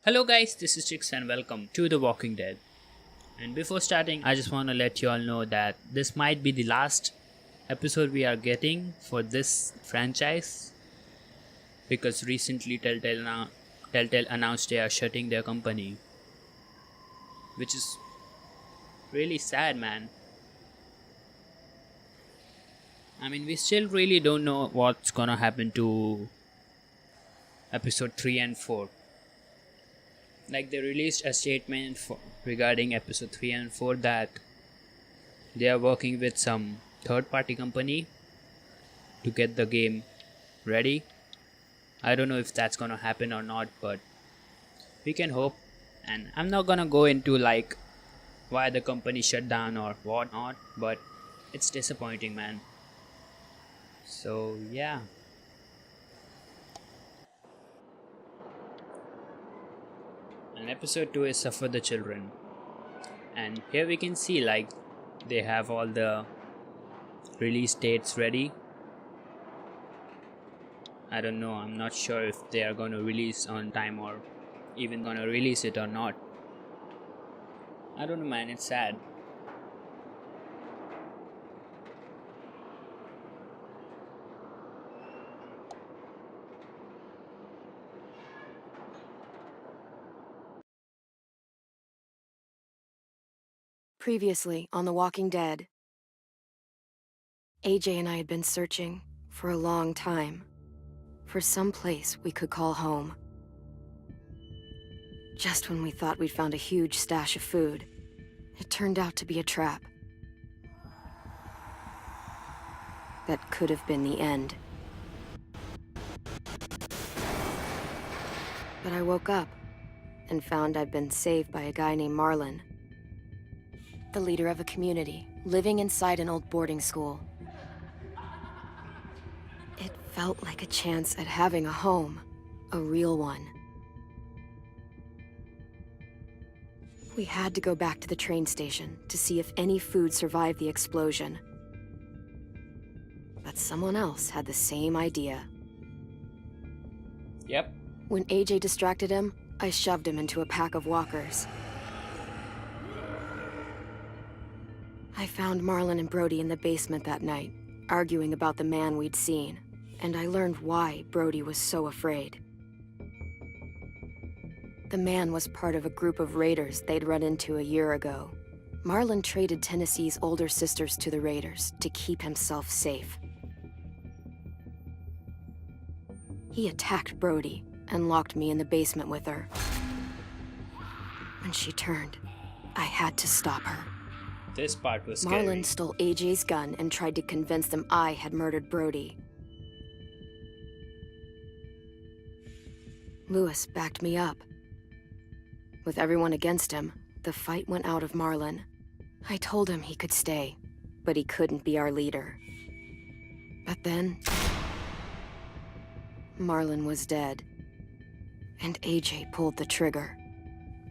Hello guys, this is Chicks and welcome to The Walking Dead. And before starting, I just want to let you all know that this might be the last episode we are getting for this franchise because recently Telltale announced they are shutting their company, which is really sad, man. I mean, we still really don't know what's gonna happen to episode 3 and 4. Like, they released a statement regarding episode 3 and 4 that they are working with some third party company to get the game ready. I don't know if that's gonna happen or not, but we can hope. And I'm not gonna go into like why the company shut down or what not, but it's disappointing, man. So yeah. And episode 2 is Suffer the Children. And here we can see like they have all the release dates ready. I don't know, I'm not sure if they are going to release on time or even going to release it or not. I don't know, man, it's sad. Previously on The Walking Dead, AJ and I had been searching for a long time for some place we could call home. Just when we thought we'd found a huge stash of food, it turned out to be a trap. That could have been the end. But I woke up and found I'd been saved by a guy named Marlon, the leader of a community living inside an old boarding school. It felt like a chance at having a home, a real one. We had to go back to the train station to see if any food survived the explosion. But someone else had the same idea. Yep. When AJ distracted him, I shoved him into a pack of walkers. I found Marlon and Brody in the basement that night, arguing about the man we'd seen, and I learned why Brody was so afraid. The man was part of a group of raiders they'd run into a year ago. Marlon traded Tennessee's older sisters to the raiders to keep himself safe. He attacked Brody and locked me in the basement with her. When she turned, I had to stop her. This part was scary. Marlon stole AJ's gun and tried to convince them I had murdered Brody. Lewis backed me up. With everyone against him, the fight went out of Marlon. I told him he could stay, but he couldn't be our leader. But then, Marlon was dead, and AJ pulled the trigger.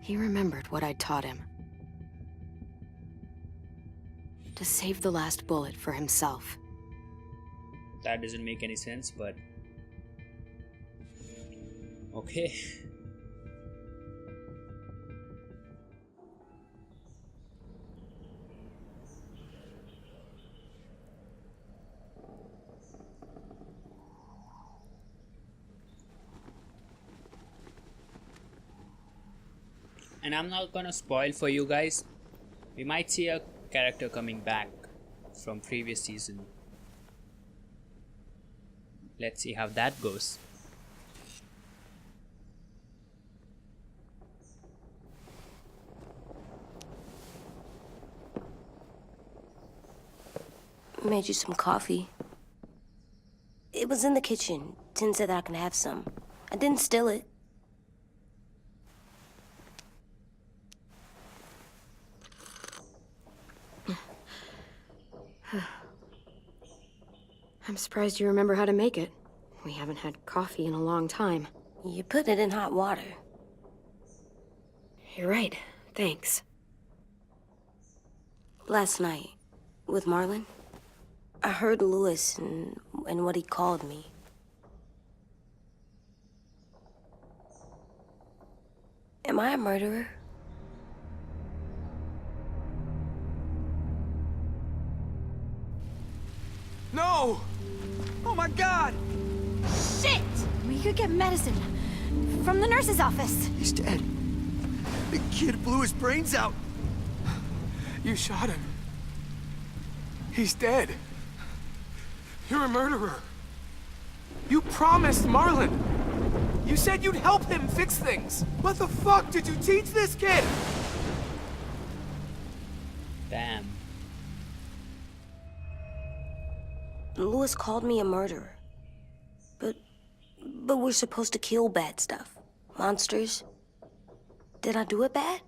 He remembered what I'd taught him. To save the last bullet for himself. That doesn't make any sense, but okay. And I'm not gonna spoil for you guys. We might see a character coming back from previous season. Let's see how that goes. Made you some coffee. It was in the kitchen. Tin said that I can have some. I didn't steal it. I'm surprised you remember how to make it. We haven't had coffee in a long time. You put it in hot water. You're right. Thanks. Last night, with Marlon, I heard Lewis and what he called me. Am I a murderer? No! Oh my god! Shit! We could get medicine from the nurse's office. He's dead. The kid blew his brains out. You shot him. He's dead. You're a murderer. You promised Marlon. You said you'd help him fix things. What the fuck did you teach this kid? Damn. Lewis called me a murderer. But we're supposed to kill bad stuff. Monsters. Did I do it bad?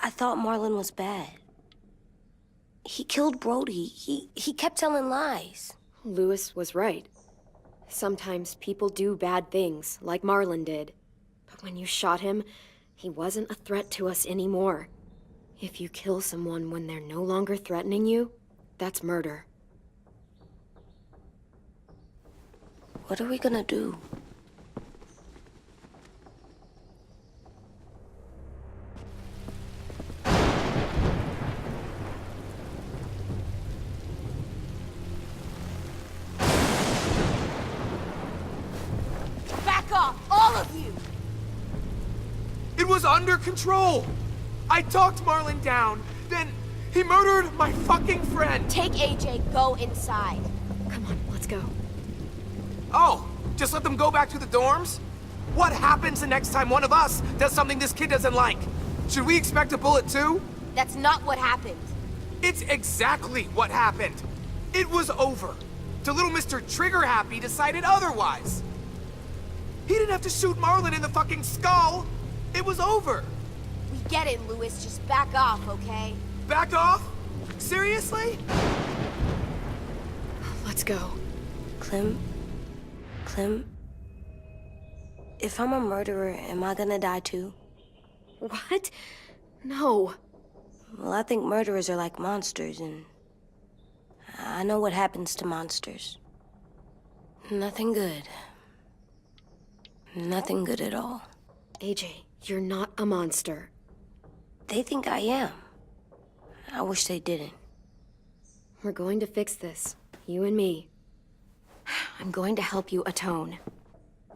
I thought Marlon was bad. He killed Brody. He kept telling lies. Lewis was right. Sometimes people do bad things, like Marlon did. But when you shot him, he wasn't a threat to us anymore. If you kill someone when they're no longer threatening you, that's murder. What are we gonna do? Back off, all of you! It was under control. I talked Marlon down. Then he murdered my fucking friend. Take AJ, go inside. Come on, let's go. Oh, just let them go back to the dorms? What happens the next time one of us does something this kid doesn't like? Should we expect a bullet too? That's not what happened. It's exactly what happened. It was over. The little Mr. Trigger Happy decided otherwise. He didn't have to shoot Marlon in the fucking skull. It was over. We get it, Lewis. Just back off, okay? Back off? Seriously? Let's go. Clem? If I'm a murderer, am I gonna die too? What? No. Well, I think murderers are like monsters, and I know what happens to monsters. Nothing good. Nothing good at all. AJ, you're not a monster. They think I am. I wish they didn't. We're going to fix this. You and me. I'm going to help you atone.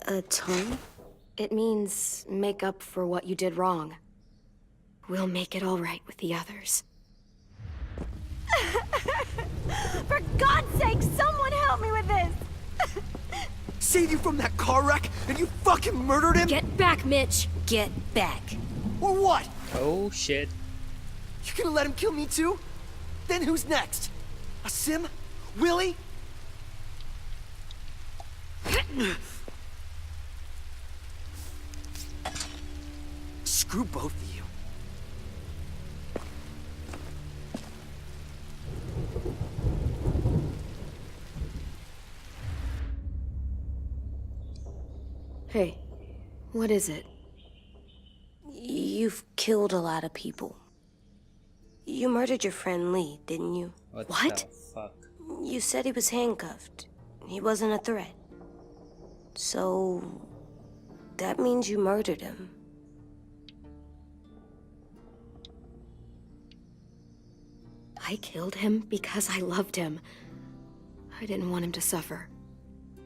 Atone? It means make up for what you did wrong. We'll make it all right with the others. For God's sake, someone help me with this! Saved you from that car wreck, and you fucking murdered him? Get back, Mitch! Get back. Or what? Oh shit. You gonna let him kill me too? Then who's next? A Sim? Willie? Screw both of you. Hey, what is it? You've killed a lot of people. You murdered your friend Lee, didn't you? What? What? The fuck? You said he was handcuffed. He wasn't a threat. So... that means you murdered him. I killed him because I loved him. I didn't want him to suffer.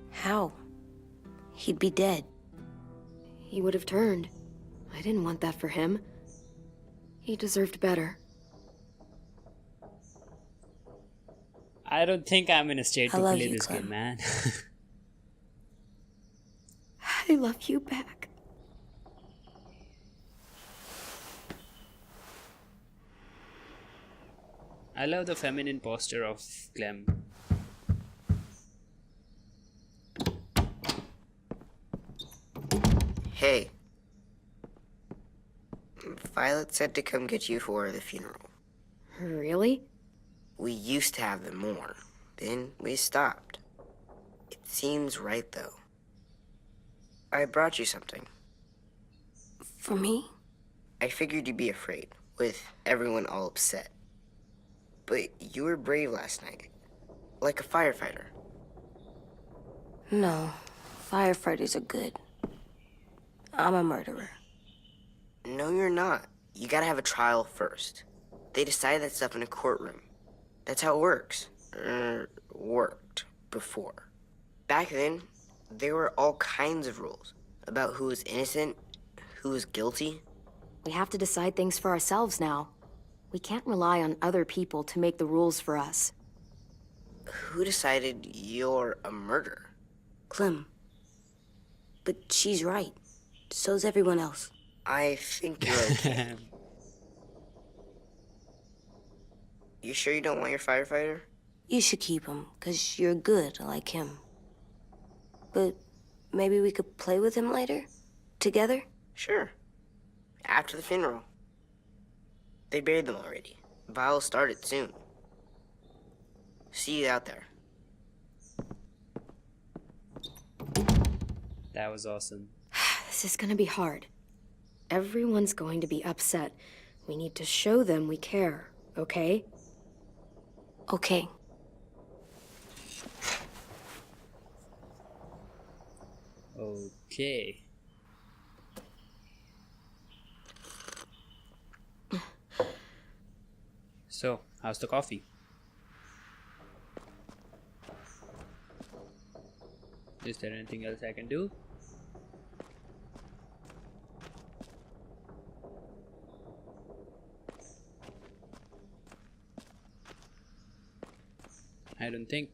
How? He'd be dead. He would have turned. I didn't want that for him. He deserved better. I don't think I'm in a state I to love play you, this Clem. game, man. I love you back. I love the feminine posture of Clem. Hey. Violet said to come get you for the funeral. Really? We used to have them more. Then we stopped. It seems right, though. I brought you something. For me? I figured you'd be afraid, with everyone all upset. But you were brave last night. Like a firefighter. No. Firefighters are good. I'm a murderer. No, you're not. You gotta have a trial first. They decide that stuff in a courtroom. That's how it works. Worked before. Back then, there were all kinds of rules about who was innocent, who was guilty. We have to decide things for ourselves now. We can't rely on other people to make the rules for us. Who decided you're a murderer? Clem. But she's right. So's everyone else. I think you're okay. You sure you don't want your firefighter? You should keep him, 'cause you're good like him. But maybe we could play with him later? Together? Sure. After the funeral. They buried them already. Vile'll start it soon. See you out there. That was awesome. This is gonna be hard. Everyone's going to be upset. We need to show them we care, okay? Okay. Okay. So, how's the coffee? Is there anything else I can do? I don't think.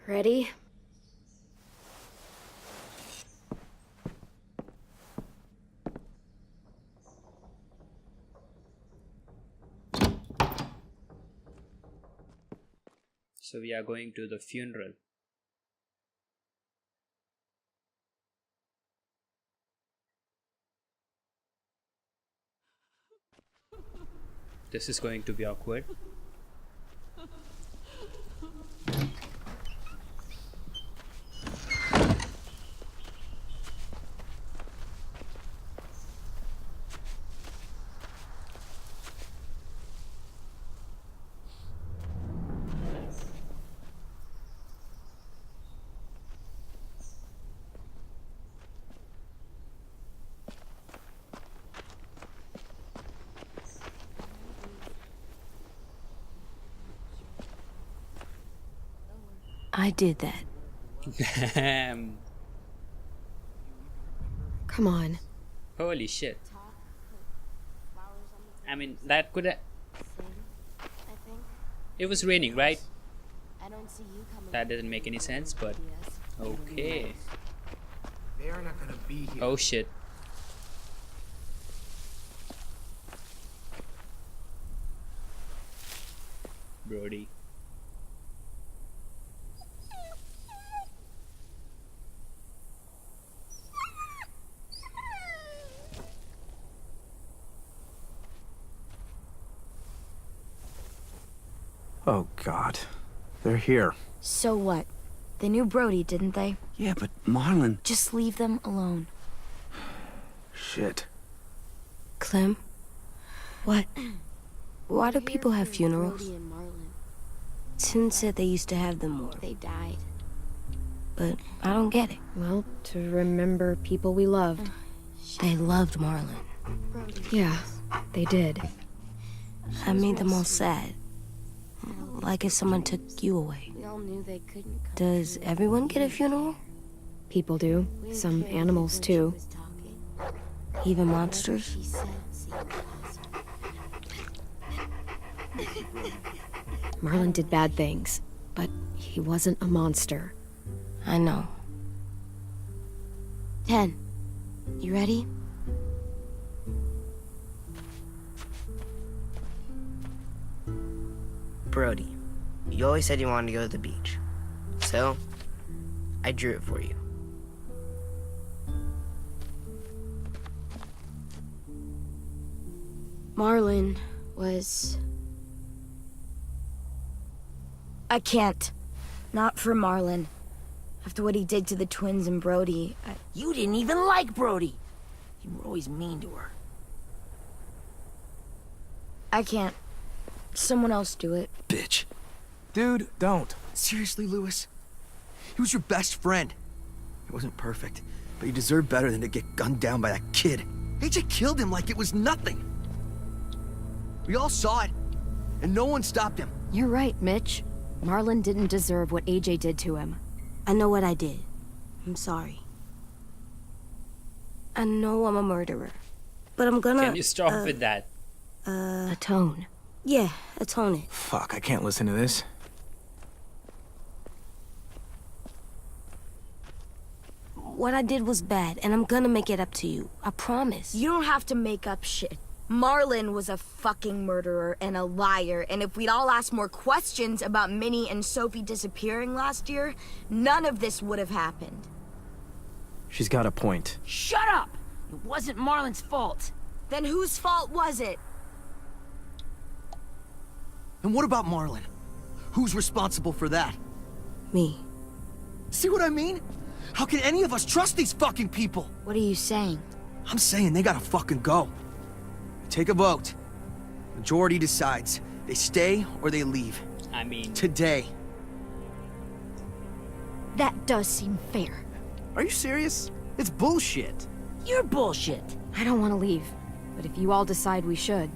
Ready? So we are going to the funeral. This is going to be awkward. I did that. Come on. Holy shit. I mean, that could have. It was raining, right? That doesn't make any sense, but okay. They are not gonna be here. Oh shit. Brody. Oh, God. They're here. So what? They knew Brody, didn't they? Yeah, but Marlon... Just leave them alone. Shit. Clem? What? Why do people have funerals? Brody and Marlon. Tin said they used to have them more, They died. but I don't get it. Well, to remember people we loved. They loved Marlon. Brody. Yeah, they did. I made them all sad. Like if someone took you away. We all knew they couldn't come. Does everyone get a funeral? People do. Some animals, too. Even monsters? She said, see Marlon did bad things, but he wasn't a monster. I know. 10. You ready? Brody, you always said you wanted to go to the beach. So, I drew it for you. Marlon was... I can't. Not for Marlon. After what he did to the twins and Brody, You didn't even like Brody. You were always mean to her. I can't. Someone else do it. Bitch. Dude, don't. Seriously, Lewis? He was your best friend. He wasn't perfect, But he deserved better than to get gunned down by that kid. AJ killed him like it was nothing. We all saw it, and no one stopped him. You're right, Mitch. Marlon didn't deserve what AJ did to him. I know what I did. I'm sorry. I know I'm a murderer. But I'm gonna... Can you stop with that? Atone. Yeah, atone it. Fuck, I can't listen to this. What I did was bad, and I'm gonna make it up to you. I promise. You don't have to make up shit. Marlon was a fucking murderer and a liar, and if we'd all asked more questions about Minnie and Sophie disappearing last year, none of this would have happened. She's got a point. Shut up! It wasn't Marlon's fault. Then whose fault was it? And what about Marlon? Who's responsible for that? Me. See what I mean? How can any of us trust these fucking people? What are you saying? I'm saying they gotta fucking go. Take a vote. Majority decides. They stay or they leave. I mean, Today. That does seem fair. Are you serious? It's bullshit. You're bullshit. I don't want to leave, but if you all decide we should,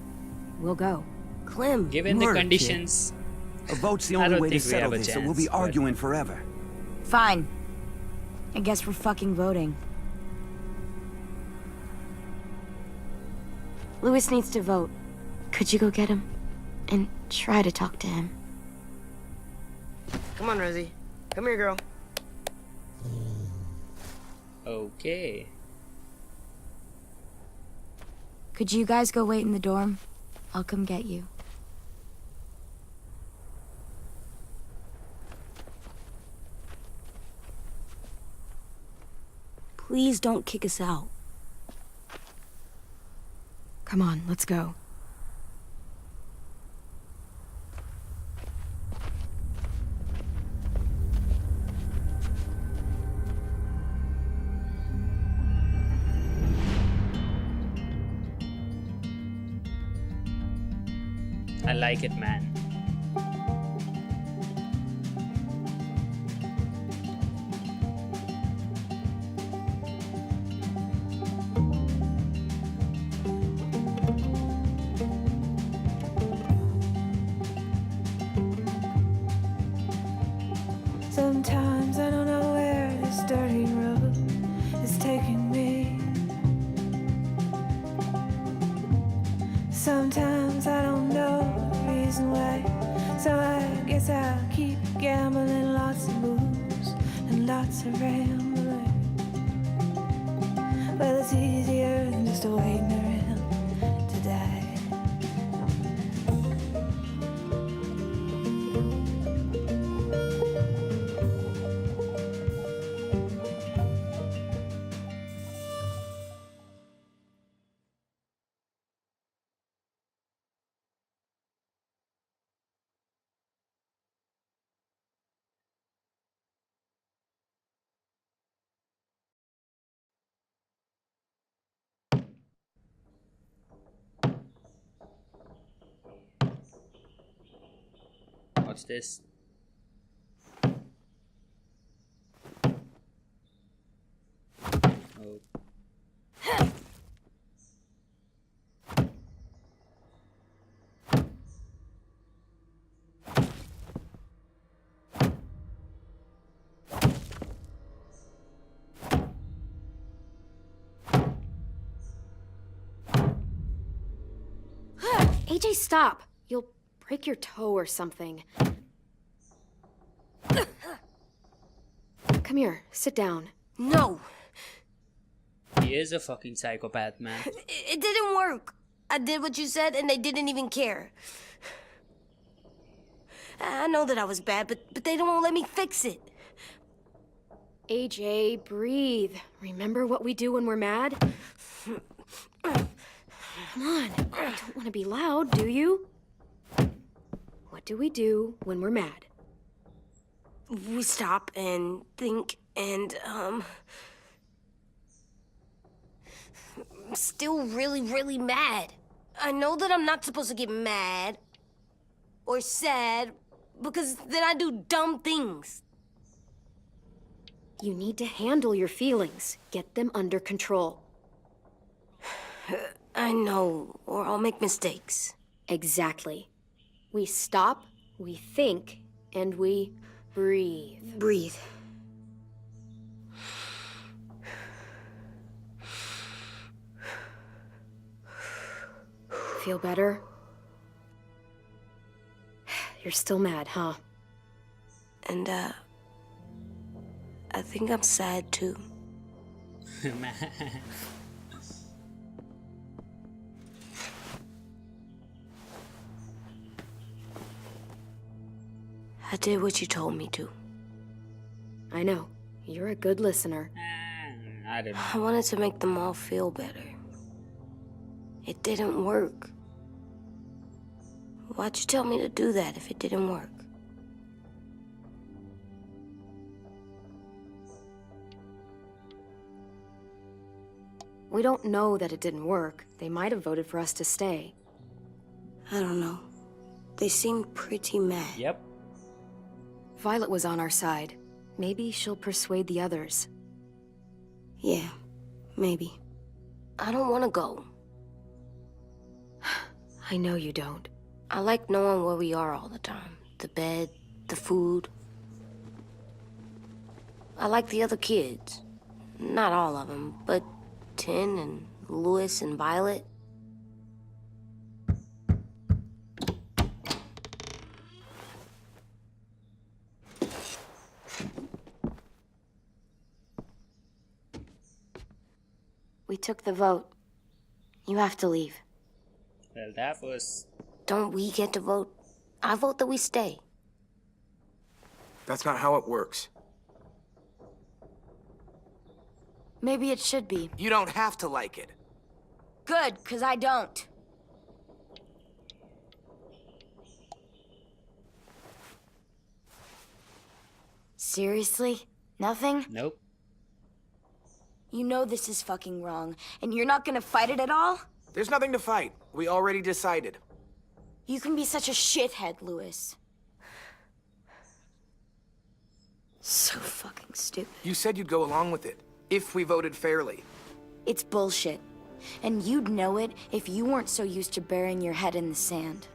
we'll go. Clem. given the Murder, conditions, A vote's the I only don't way to think we settle have a this, or we'll be chance, but- arguing forever. Fine. I guess we're fucking voting. Louis needs to vote. Could you go get him? And try to talk to him. Come on, Rosie. Come here, girl. okay. Could you guys go wait in the dorm? I'll come get you. Please don't kick us out. Come on, let's go. I like it, man. Sometimes I don't know where this dirty road is taking me. Sometimes I don't know the reason why, so I guess I'll keep gambling, lots of moves and lots of rambling. Well, it's easier than just waiting around to die. What's this? Oh. AJ, stop! You'll break your toe or something. Come here, sit down. No, He is a fucking psychopath, man. it didn't work. I did what you said, and they didn't even care. I know that I was bad, but they don't let me fix it. AJ, breathe. Remember what we do when we're mad? Come on, you don't want to be loud, do you? What do we do when we're mad? We stop and think and, I'm still really, really mad. I know that I'm not supposed to get mad or sad because then I do dumb things. You need to handle your feelings. Get them under control. I know, or I'll make mistakes. Exactly. We stop, we think, and we breathe. Breathe. Feel better? You're still mad, huh? And, I think I'm sad too. I did what you told me to. I know. You're a good listener. I don't know. I wanted to make them all feel better. It didn't work. Why'd you tell me to do that if it didn't work? We don't know that it didn't work. They might have voted for us to stay. I don't know. They seemed pretty mad. Yep. Violet was on our side. Maybe she'll persuade the others. Yeah, maybe. I don't want to go. I know you don't. I like knowing where we are all the time. The bed, the food. I like the other kids. Not all of them, but Tin and Louis and Violet. We took the vote. You have to leave. Well, that was... Don't we get to vote? I vote that we stay. That's not how it works. Maybe it should be. You don't have to like it. Good, 'cause I don't. Seriously? Nothing? Nope. You know this is fucking wrong, and you're not gonna fight it at all? There's nothing to fight. We already decided. You can be such a shithead, Louis. So fucking stupid. You said you'd go along with it, if we voted fairly. It's bullshit. And you'd know it if you weren't so used to burying your head in the sand.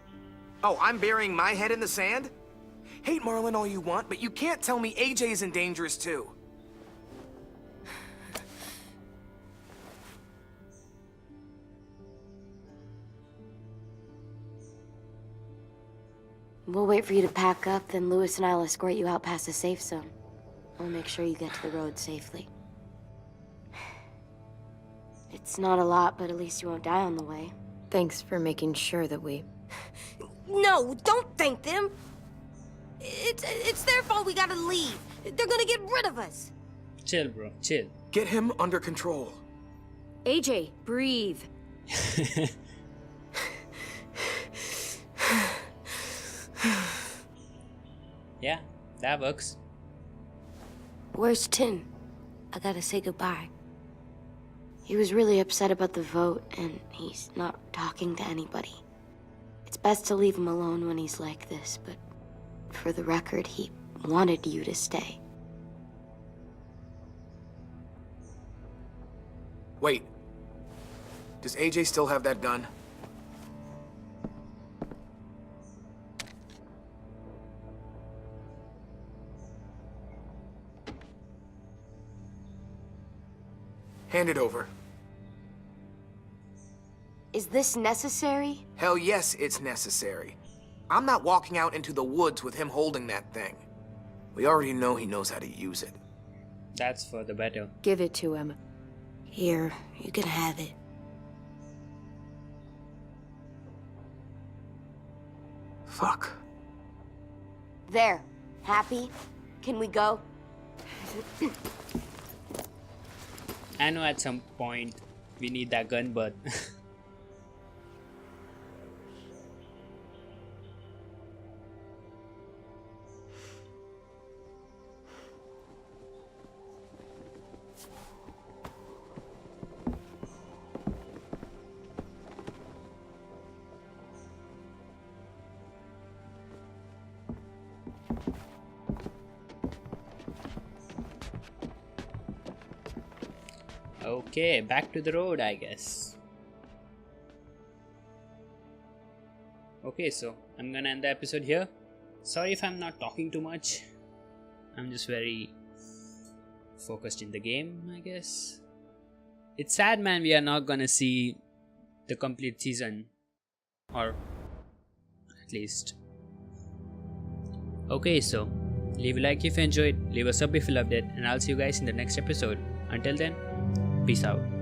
Oh, I'm burying my head in the sand? Hate Marlin all you want, but you can't tell me AJ's in dangerous too. We'll wait for you to pack up, then Louis and I'll escort you out past the safe zone. We'll make sure you get to the road safely. It's not a lot, but at least you won't die on the way. Thanks for making sure that we... No, don't thank them! It's their fault we gotta leave. They're gonna get rid of us. Chill, bro. Chill. Get him under control. AJ, breathe. Yeah, that works. Where's Tin? I gotta say goodbye. He was really upset about the vote, and he's not talking to anybody. It's best to leave him alone when he's like this, but for the record, he wanted you to stay. Wait. Does AJ still have that gun? Hand it over. Is this necessary? Hell yes, it's necessary. I'm not walking out into the woods with him holding that thing. We already know he knows how to use it. That's for the better. Give it to him. Here, you can have it. Fuck. There. Happy? Can we go? I know at some point we need that gun, but... Okay, back to the road, I guess. Okay, so I'm gonna end the episode here. Sorry if I'm not talking too much. I'm just very focused in the game, I guess. It's sad, man, we are not gonna see the complete season. Or at least. Okay, so leave a like if you enjoyed, leave a sub if you loved it, and I'll see you guys in the next episode. Until then, peace out.